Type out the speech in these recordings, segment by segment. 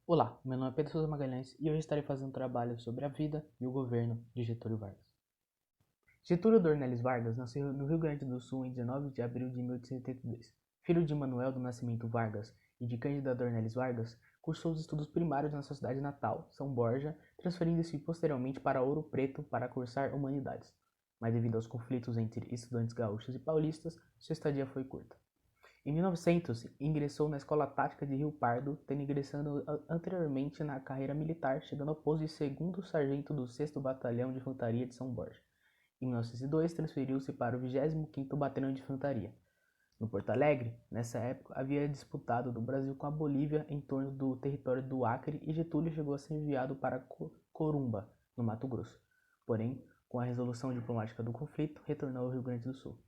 Olá, meu nome é Pedro Souza Magalhães e hoje estarei fazendo um trabalho sobre a vida e o governo de Getúlio Vargas. Getúlio Dornelles Vargas nasceu no Rio Grande do Sul em 19 de abril de 1882. Filho de Manuel do Nascimento Vargas e de Cândida Dornelles Vargas, cursou os estudos primários na sua cidade natal, São Borja, transferindo-se posteriormente para Ouro Preto para cursar Humanidades. Mas devido aos conflitos entre estudantes gaúchos e paulistas, sua estadia foi curta. Em 1900, ingressou na Escola Tática de Rio Pardo, tendo ingressado anteriormente na carreira militar, chegando ao posto de segundo sargento do 6º Batalhão de Infantaria de São Borja. Em 1902, transferiu-se para o 25º Batalhão de Infantaria. No Porto Alegre, nessa época, havia disputado do Brasil com a Bolívia em torno do território do Acre e Getúlio chegou a ser enviado para Corumba, no Mato Grosso. Porém, com a resolução diplomática do conflito, retornou ao Rio Grande do Sul.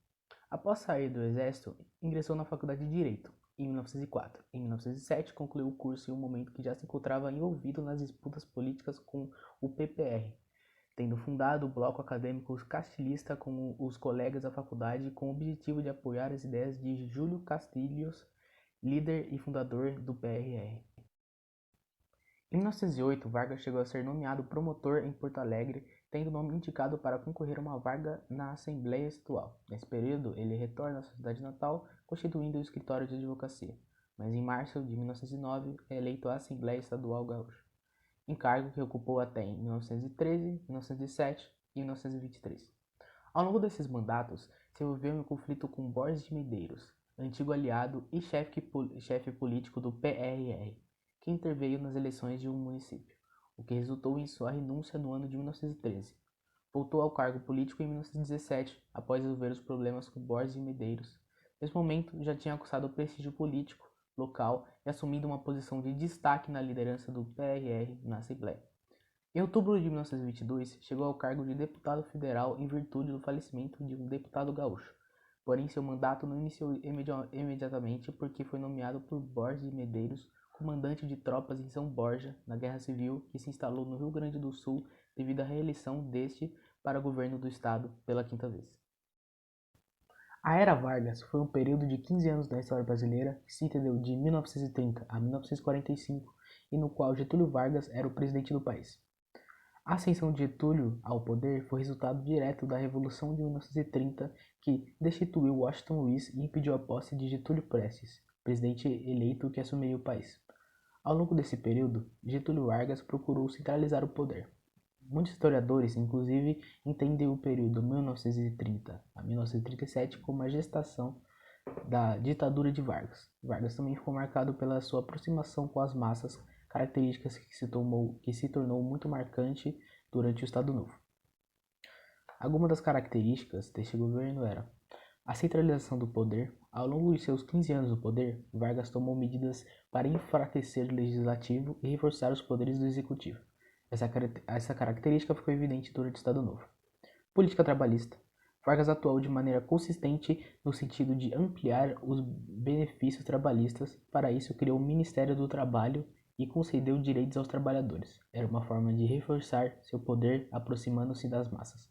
Após sair do exército, ingressou na Faculdade de Direito, em 1904. Em 1907, concluiu o curso em um momento que já se encontrava envolvido nas disputas políticas com o PPR, tendo fundado o bloco acadêmico castilhista com os colegas da faculdade com o objetivo de apoiar as ideias de Júlio Castilhos, líder e fundador do PRR. Em 1908, Vargas chegou a ser nomeado promotor em Porto Alegre, tendo o nome indicado para concorrer a uma vaga na Assembleia Estadual. Nesse período, ele retorna à sua cidade natal, constituindo o escritório de advocacia, mas em março de 1909 é eleito à Assembleia Estadual Gaúcha, encargo que ocupou até em 1913, 1907 e 1923. Ao longo desses mandatos, se envolveu em um conflito com Borges de Medeiros, antigo aliado e chefe político do PRR, que interveio nas eleições de um município, o que resultou em sua renúncia no ano de 1913. Voltou ao cargo político em 1917, após resolver os problemas com Borges de Medeiros. Nesse momento, já tinha alcançado o prestígio político local e assumido uma posição de destaque na liderança do PRR na Assembleia. Em outubro de 1922, chegou ao cargo de deputado federal em virtude do falecimento de um deputado gaúcho. Porém, seu mandato não iniciou imediatamente porque foi nomeado por Borges de Medeiros comandante de tropas em São Borja, na Guerra Civil, que se instalou no Rio Grande do Sul devido à reeleição deste para o governo do estado pela quinta vez. A Era Vargas foi um período de 15 anos da história brasileira que se estendeu de 1930 a 1945 e no qual Getúlio Vargas era o presidente do país. A ascensão de Getúlio ao poder foi resultado direto da Revolução de 1930, que destituiu Washington Luiz e impediu a posse de Getúlio Prestes, presidente eleito que assumiria o país. Ao longo desse período, Getúlio Vargas procurou centralizar o poder. Muitos historiadores, inclusive, entendem o período 1930 a 1937 como a gestação da ditadura de Vargas. Vargas também ficou marcado pela sua aproximação com as massas, características que se tornou muito marcante durante o Estado Novo. Algumas das características deste governo eram a centralização do poder. Ao longo de seus 15 anos no poder, Vargas tomou medidas para enfraquecer o legislativo e reforçar os poderes do executivo. Essa característica ficou evidente durante o Estado Novo. Política trabalhista. Vargas atuou de maneira consistente no sentido de ampliar os benefícios trabalhistas. Para isso, criou o Ministério do Trabalho e concedeu direitos aos trabalhadores. Era uma forma de reforçar seu poder, aproximando-se das massas.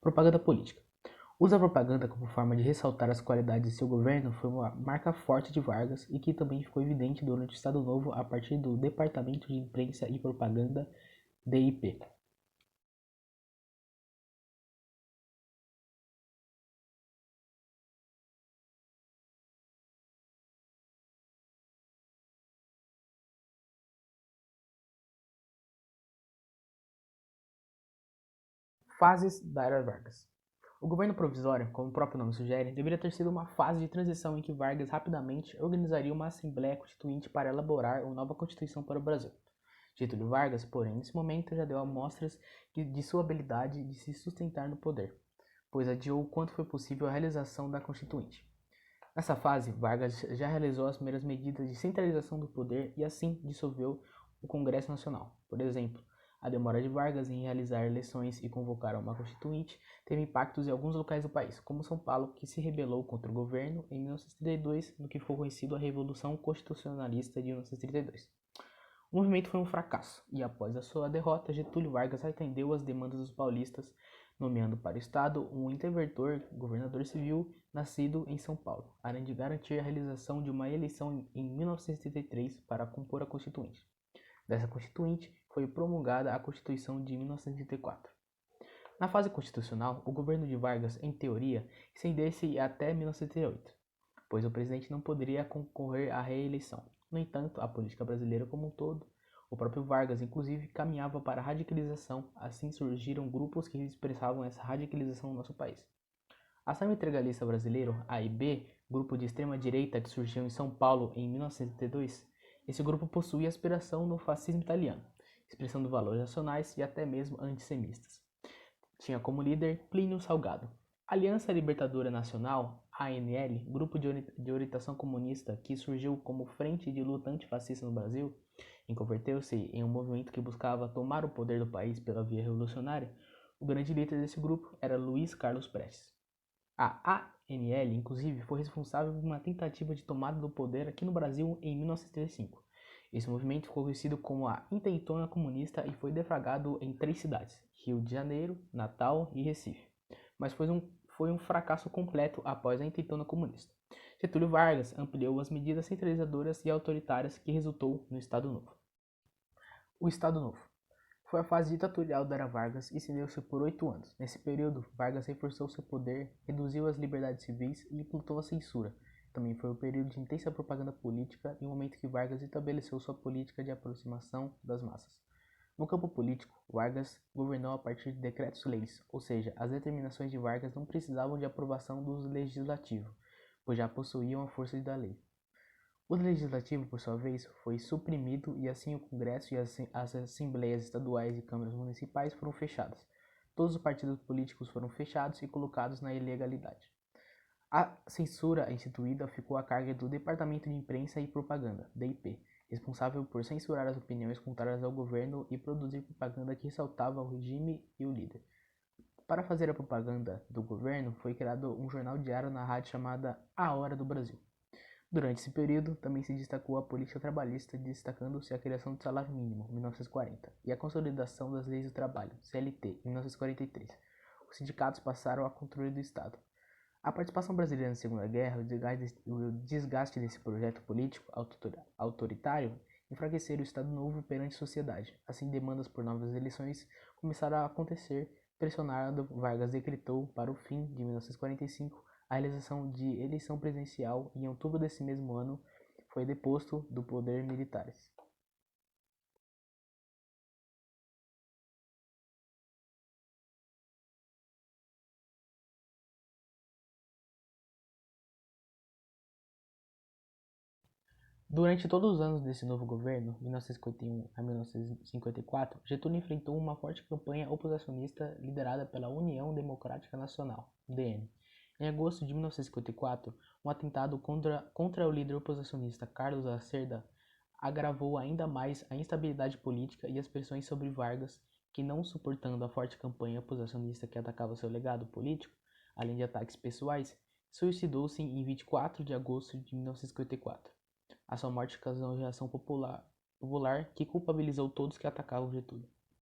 Propaganda política. Usa a propaganda como forma de ressaltar as qualidades de seu governo foi uma marca forte de Vargas e que também ficou evidente durante o Estado Novo a partir do Departamento de Imprensa e Propaganda, DIP. Fases da Era Vargas. O governo provisório, como o próprio nome sugere, deveria ter sido uma fase de transição em que Vargas rapidamente organizaria uma Assembleia Constituinte para elaborar uma nova Constituição para o Brasil. Getúlio Vargas, porém, nesse momento já deu amostras de sua habilidade de se sustentar no poder, pois adiou o quanto foi possível a realização da Constituinte. Nessa fase, Vargas já realizou as primeiras medidas de centralização do poder e assim dissolveu o Congresso Nacional. Por exemplo, a demora de Vargas em realizar eleições e convocar uma constituinte teve impactos em alguns locais do país, como São Paulo, que se rebelou contra o governo em 1932, no que foi conhecido a Revolução Constitucionalista de 1932. O movimento foi um fracasso, e após a sua derrota, Getúlio Vargas atendeu às demandas dos paulistas, nomeando para o Estado um interventor, governador civil, nascido em São Paulo, além de garantir a realização de uma eleição em 1933 para compor a Constituinte. dessa Constituinte foi promulgada a Constituição de 1934. Na fase constitucional, o governo de Vargas, em teoria, estendesse até 1938, pois o presidente não poderia concorrer à reeleição. No entanto, a política brasileira como um todo, o próprio Vargas, inclusive, caminhava para a radicalização, assim surgiram grupos que expressavam essa radicalização no nosso país. A Ação Integralista Brasileiro, AIB, grupo de extrema-direita que surgiu em São Paulo em 1972, esse grupo possuía aspiração no fascismo italiano, expressando valores nacionais e até mesmo antissemistas. Tinha como líder Plínio Salgado. A Aliança Libertadora Nacional, ANL, grupo de orientação comunista que surgiu como frente de luta antifascista no Brasil, converteu-se em um movimento que buscava tomar o poder do país pela via revolucionária. O grande líder desse grupo era Luiz Carlos Prestes. A ANL, inclusive, foi responsável por uma tentativa de tomada do poder aqui no Brasil em 1935. Esse movimento ficou conhecido como a Intentona Comunista e foi deflagrado em 3 cidades, Rio de Janeiro, Natal e Recife. Mas foi um fracasso completo após a Intentona Comunista. Getúlio Vargas ampliou as medidas centralizadoras e autoritárias que resultou no Estado Novo. O Estado Novo foi a fase ditatorial da era Vargas e estendeu-se por 8 anos. Nesse período, Vargas reforçou seu poder, reduziu as liberdades civis e implantou a censura. Também foi um período de intensa propaganda política e um momento que Vargas estabeleceu sua política de aproximação das massas. No campo político, Vargas governou a partir de decretos-leis, ou seja, as determinações de Vargas não precisavam de aprovação do legislativo, pois já possuíam a força da lei. O legislativo, por sua vez, foi suprimido e assim o Congresso e as assembleias estaduais e câmaras municipais foram fechadas. Todos os partidos políticos foram fechados e colocados na ilegalidade. A censura instituída ficou a cargo do Departamento de Imprensa e Propaganda, DIP, responsável por censurar as opiniões contrárias ao governo e produzir propaganda que ressaltava o regime e o líder. Para fazer a propaganda do governo, foi criado um jornal diário na rádio chamada A Hora do Brasil. Durante esse período, também se destacou a política trabalhista, destacando-se a criação do salário mínimo, em 1940, e a consolidação das leis do trabalho, CLT, em 1943. Os sindicatos passaram a controle do Estado. A participação brasileira na Segunda Guerra e o desgaste desse projeto político autoritário enfraqueceram o Estado Novo perante a sociedade. Assim, demandas por novas eleições começaram a acontecer. Pressionado, Vargas decretou, para o fim de 1945, a realização de eleição presidencial e em outubro desse mesmo ano foi deposto do poder militares. Durante todos os anos desse novo governo, 1951 a 1954, Getúlio enfrentou uma forte campanha oposicionista liderada pela União Democrática Nacional, UDN. Em agosto de 1954, um atentado contra o líder oposicionista Carlos Lacerda agravou ainda mais a instabilidade política e as pressões sobre Vargas, que, não suportando a forte campanha oposicionista que atacava seu legado político, além de ataques pessoais, suicidou-se em 24 de agosto de 1954. A sua morte causou uma reação popular que culpabilizou todos que atacavam Getúlio.